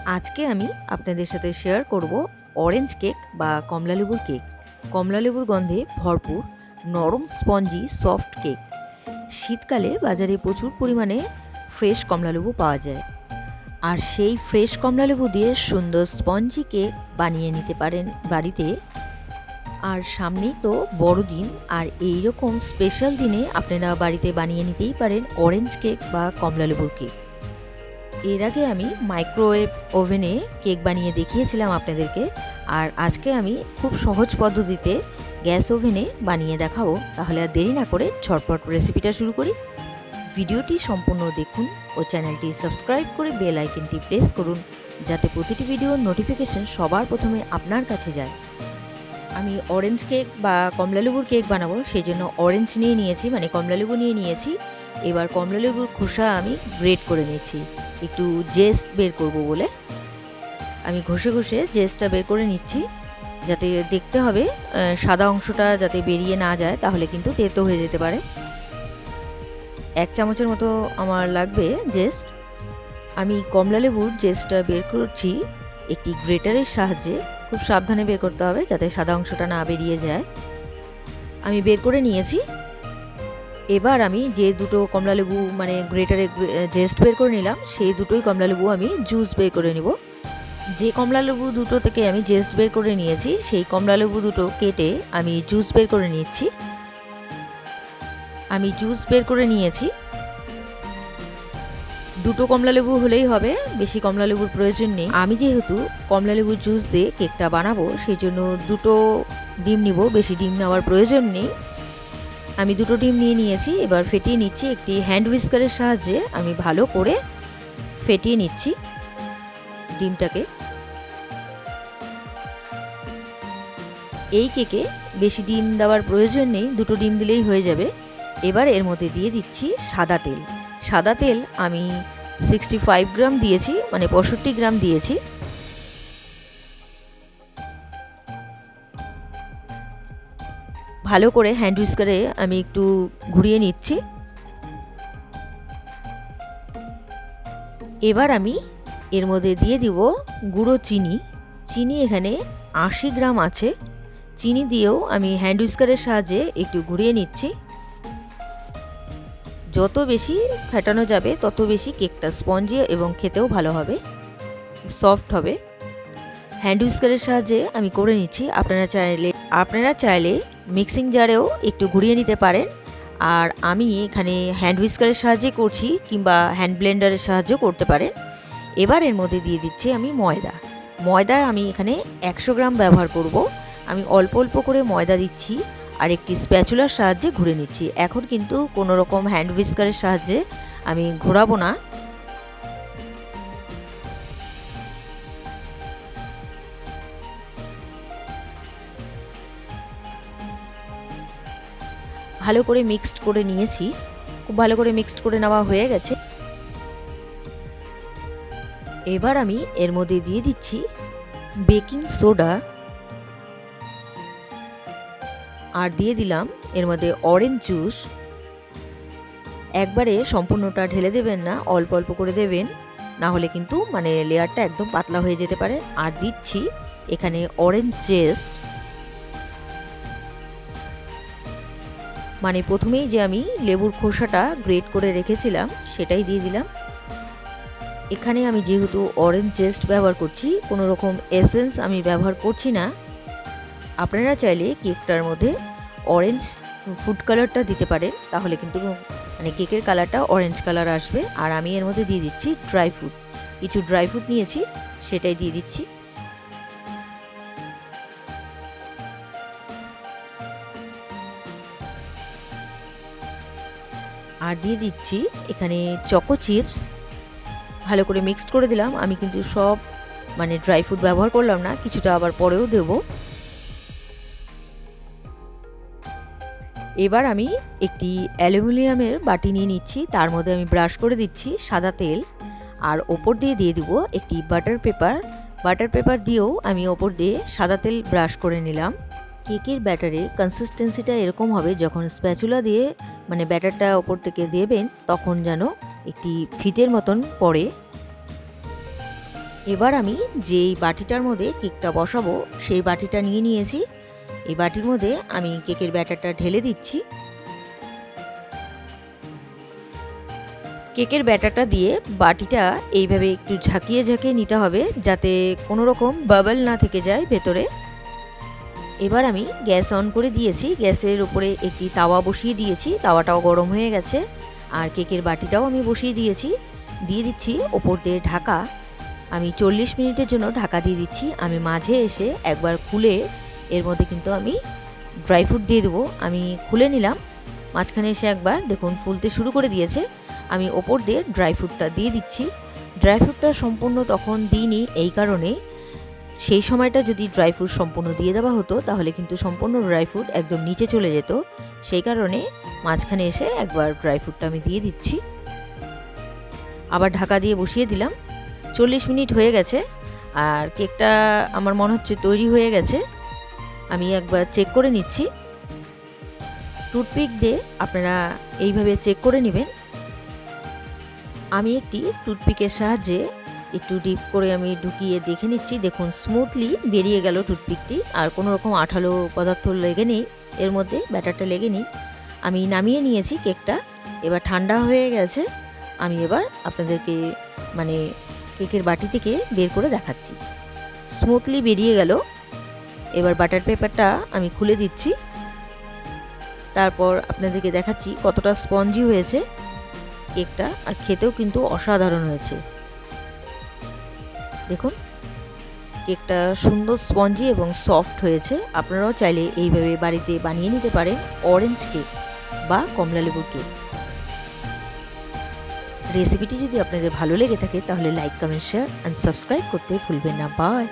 আজকে আমি আপনাদের সাথে শেয়ার করব অরেঞ্জ কেক বা কমলালেবুর কেক। কমলালেবুর গন্ধে ভরপুর নরম স্পঞ্জি সফট কেক। শীতকালে বাজারে প্রচুর পরিমাণে ফ্রেশ কমলালেবু পাওয়া যায়, আর সেই ফ্রেশ কমলালেবু দিয়ে সুন্দর স্পঞ্জি কেক বানিয়ে নিতে পারেন বাড়িতে। আর সামনেই তো বড়দিন, আর এই রকম স্পেশাল দিনে আপনারা বাড়িতে বানিয়ে নিতেই পারেন অরেঞ্জ কেক বা কমলালেবুর কেক। এর আগে আমি মাইক্রোওয়েভ ওভেনে কেক বানিয়ে দেখিয়েছিলাম আপনাদেরকে, আর আজকে আমি খুব সহজ পদ্ধতিতে গ্যাস ওভেনে বানিয়ে দেখাবো। তাহলে আর দেরি না করে ঝটপট রেসিপিটা শুরু করি। ভিডিওটি সম্পূর্ণ দেখুন ও চ্যানেলটি সাবস্ক্রাইব করে বেল আইকনটি প্রেস করুন, যাতে প্রতিটি ভিডিওর নোটিফিকেশন সবার প্রথমে আপনার কাছে যায়। আমি অরেঞ্জ কেক বা কমলালেবুর কেক বানাবো, সেই জন্য অরেঞ্জ নিয়ে নিয়েছি, মানে কমলালেবু নিয়ে নিয়েছি। এবার কমলালেবুর খোসা আমি গ্রেট করে নিয়েছি, একটু জেস্ট বের করব বলে আমি ঘষে ঘষে জেস্টটা বের করে নিচ্ছি, যাতে দেখতে হবে সাদা অংশটা যাতে বেরিয়ে না যায়, তাহলে কিন্তু তেতো হয়ে যেতে পারে। 1 চামচের মতো আমার লাগবে জেস্ট। আমি কমলালেবুর জেস্টটা বের করছি একটি গ্রেটারের সাহায্যে। খুব সাবধানে বের করতে হবে যাতে সাদা অংশটা না বেরিয়ে যায়। আমি বের করে নিয়েছি। এবার আমি যে দুটো কমলালেবু মানে গ্রেটারে জেস্ট বের করে নিলাম, সেই দুটোই কমলালেবু আমি জুস বের করে নিব। যে কমলালেবু দুটো থেকে আমি জেস্ট বের করে নিয়েছি, সেই কমলালেবু দুটো কেটে আমি জুস বের করে নিচ্ছি। আমি জুস বের করে নিয়েছি। দুটো কমলালেবু হলেই হবে, বেশি কমলালেবুর প্রয়োজন নেই। আমি যেহেতু কমলালেবুর জুস দিয়ে কেকটা বানাবো, সেই জন্য দুটো ডিম নিব, বেশি ডিম নেওয়ার প্রয়োজন নেই। আমি দুটো ডিম নিয়ে নিয়েছি। এবার ফেটিয়ে নিচ্ছি একটি হ্যান্ড হুইস্কারের সাহায্যে। আমি ভালো করে ফেটিয়ে নিচ্ছি ডিমটাকে। এই কেকে বেশি ডিম দেওয়ার প্রয়োজন নেই, দুটো ডিম দিলেই হয়ে যাবে। এবার এর মধ্যে দিয়ে দিচ্ছি সাদা তেল। সাদা তেল আমি 65 গ্রাম দিয়েছি, মানে 65 গ্রাম দিয়েছি। ভালো করে হ্যান্ড হুইস্কারে আমি একটু ঘুরিয়ে নিচ্ছি। এবার আমি এর মধ্যে দিয়ে দিব গুঁড়ো চিনি। চিনি এখানে 80 গ্রাম আছে। চিনি দিয়েও আমি হ্যান্ড হুইস্কারের সাহায্যে একটু ঘুরিয়ে নিচ্ছি। যত বেশি ফেটানো যাবে তত বেশি কেকটা স্পঞ্জি এবং খেতেও ভালো হবে, সফট হবে। হ্যান্ড হুইস্কারের সাহায্যে আমি করে নিচ্ছি। আপনারা চাইলে মিক্সিং জারেও একটু ঘুরিয়ে নিতে পারেন, আর আমি এখানে হ্যান্ড হুইস্কারের সাহায্যে করছি, কিংবা হ্যান্ড ব্লেন্ডারের সাহায্যেও করতে পারেন। এবার এর মধ্যে দিয়ে দিচ্ছি আমি ময়দা আমি এখানে 100 গ্রাম ব্যবহার করব। আমি অল্প অল্প করে ময়দা দিচ্ছি আর একটি স্প্যাচুলার সাহায্যে ঘুরে নিচ্ছি। এখন কিন্তু কোনো রকম হ্যান্ড হুইস্কারের সাহায্যে আমি ঘোরাবো না। ভালো করে মিক্সড করে নিয়েছি। খুব ভালো করে মিক্সড করে নেওয়া হয়ে গেছে। এবার আমি এর মধ্যে দিয়ে দিচ্ছি বেকিং সোডা, আর দিয়ে দিলাম এর মধ্যে অরেঞ্জ জুস। একবারে সম্পূর্ণটা ঢেলে দেবেন না, অল্প অল্প করে দেবেন, না হলে কিন্তু মানে লেয়ারটা একদম পাতলা হয়ে যেতে পারে। আর দিচ্ছি এখানে অরেঞ্জ জেস্ট, মানে প্রথমেই যে আমি লেবুর খোসাটা গ্রেট করে রেখেছিলাম সেটাই দিয়ে দিলাম। এখানে আমি যেহেতু অরেঞ্জ জেস্ট ব্যবহার করছি, কোনো রকম এসেন্স আমি ব্যবহার করছি না। আপনারা চাইলে কেকটার মধ্যে অরেঞ্জ ফুড কালারটা দিতে পারেন, তাহলে কিন্তু মানে কেকের কালারটা অরেঞ্জ কালার আসবে। আর আমি এর মধ্যে দিয়ে দিচ্ছি ড্রাই ফ্রুট। কিছু ড্রাই ফ্রুট নিয়েছি, সেটাই দিয়ে দিচ্ছি। আর দিয়ে দিচ্ছি এখানে চকো চিপস। ভালো করে মিক্সড করে দিলাম। আমি কিন্তু সব মানে ড্রাই ফ্রুট ব্যবহার করলাম না, কিছুটা আবার পরেও দেব। এবার আমি একটি অ্যালুমিনিয়ামের বাটি নিয়ে নিচ্ছি, তার মধ্যে আমি ব্রাশ করে দিচ্ছি সাদা তেল, আর ওপর দিয়ে দিয়ে দিব একটি বাটার পেপার দিয়েও আমি ওপর দিয়ে সাদা তেল ব্রাশ করে নিলাম। কেকের ব্যাটারে কনসিস্টেন্সিটা এরকম হবে, যখন স্প্যাচুলা দিয়ে মানে ব্যাটারটা ওপর থেকে দেবেন, তখন যেন একটি ফিতের মতন পড়ে। এবার আমি যেই বাটিটার মধ্যে কেকটা বসাবো সেই বাটিটা নিয়ে নিয়েছি। এই বাটির মধ্যে আমি কেকের ব্যাটারটা ঢেলে দিচ্ছি। কেকের ব্যাটারটা দিয়ে বাটিটা এইভাবে একটু ঝাঁকিয়ে ঝাঁকিয়ে নিতে হবে, যাতে কোনো রকম বাবল না থেকে যায় ভেতরে। এবার আমি গ্যাস অন করে দিয়েছি, গ্যাসের উপরে একটি তাওয়া বসিয়ে দিয়েছি, তাওয়াটাও গরম হয়ে গেছে। আর কেকের বাটিটাও আমি বসিয়ে দিয়েছি, দিয়ে দিচ্ছি ওপর দিয়ে ঢাকা। আমি 40 মিনিটের জন্য ঢাকা দিয়ে দিচ্ছি। আমি মাঝে এসে একবার খুলে এর মধ্যে কিন্তু আমি ড্রাই ফ্রুট দিয়ে দেবো। আমি খুলে নিলাম, মাঝখানে এসে একবার দেখুন ফুলতে শুরু করে দিয়েছে। আমি ওপর দিয়ে ড্রাই ফ্রুটটা দিয়ে দিচ্ছি। ড্রাই ফ্রুটটা সম্পূর্ণ তখন দিইনি, এই কারণে সেই সময়টা যদি ড্রাই ফ্রুট সম্পূর্ণ দিয়ে দেওয়া হতো তাহলে কিন্তু সম্পূর্ণ ড্রাই ফ্রুট একদম নিচে চলে যেত। সেই কারণে মাঝখানে এসে একবার ড্রাই ফ্রুটটা আমি দিয়ে দিচ্ছি। আবার ঢাকা দিয়ে বসিয়ে দিলাম। 40 মিনিট হয়ে গেছে আর কেকটা আমার মনে হচ্ছে তৈরি হয়ে গেছে। আমি একবার চেক করে নিচ্ছি। টুথপিক দিয়ে আপনারা এইভাবে চেক করে নেবেন। আমি একটি টুথপিকের সাহায্যে একটু ডিপ করে আমি ঢুকিয়ে দেখে নিচ্ছি। দেখুন স্মুথলি বেরিয়ে গেল টুথপিকটি, আর কোনো রকম আঠালো পদার্থ লেগে নেই, এর মধ্যে ব্যাটারটা লেগে নেই। আমি নামিয়ে নিয়েছি কেকটা, এবার ঠান্ডা হয়ে গেছে। আমি এবার আপনাদেরকে মানে কেকের বাটি থেকে বের করে দেখাচ্ছি। স্মুথলি বেরিয়ে গেল। এবার বাটার পেপারটা আমি খুলে দিচ্ছি, তারপর আপনাদেরকে দেখাচ্ছি কতটা স্পঞ্জি হয়েছে কেকটা, আর খেতেও কিন্তু অসাধারণ হয়েছে। দেখুন কেকটা সুন্দর স্পঞ্জি এবং সফট হয়েছে। আপনারাও চাইলে এইভাবে বাড়িতে বানিয়ে নিতে পারেন অরেঞ্জ কেক বা কমলালেবুর কেক। রেসিপিটি যদি আপনাদের ভালো লেগে থাকে তাহলে like, comment, share and subscribe করতে ভুলবেন না। বাই।